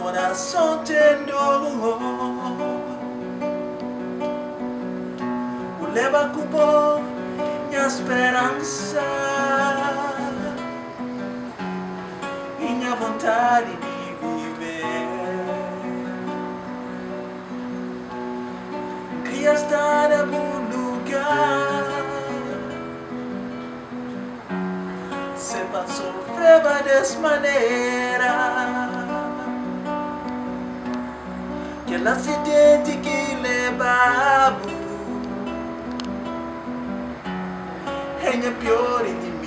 coração tendo o leba cubo minha esperança e minha vontade de viver. Queria estar em algum lugar sem sofrer dessa maneira, que ela se tente que leba é minha pior inimigo.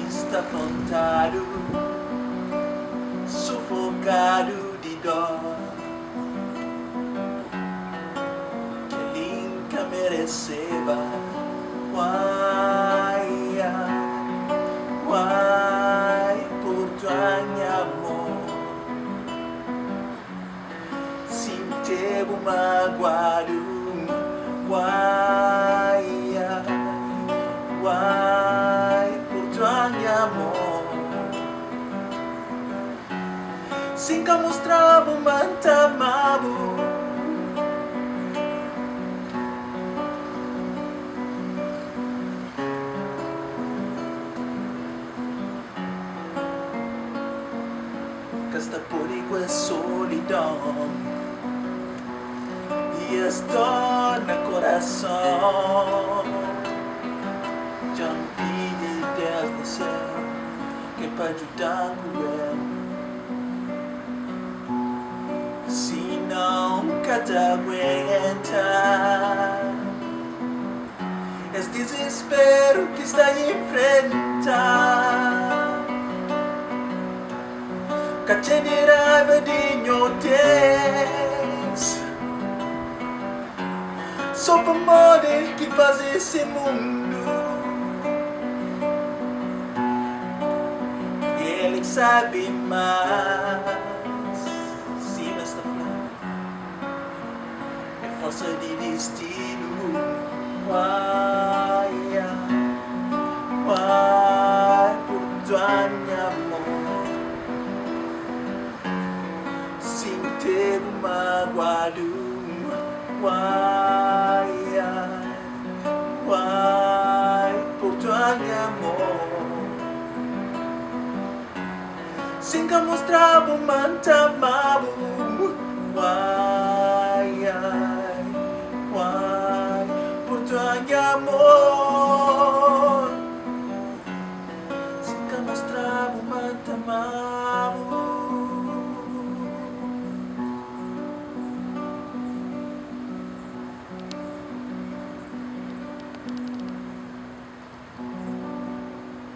Está afrontado, sufocado de dor, que ele nunca mereceba. Why, por tu amor, sem ter magoado. Why, por tu amor, sem que mostrava um mantamabo. Esta perigo é solidão e estou no coração. Já me pedi Deus do céu que para ajudar com ele, se não te aguenta. Esse desespero que está a enfrentar, que te raiva de inhotes, só para morrer que faz esse mundo. Ele sabe mais, se não está falando, é força de destino. Why, por tu amor, sem ter magoado. Why, por tu amor, sem que mostrava um mantamabo. Why, por tu amor.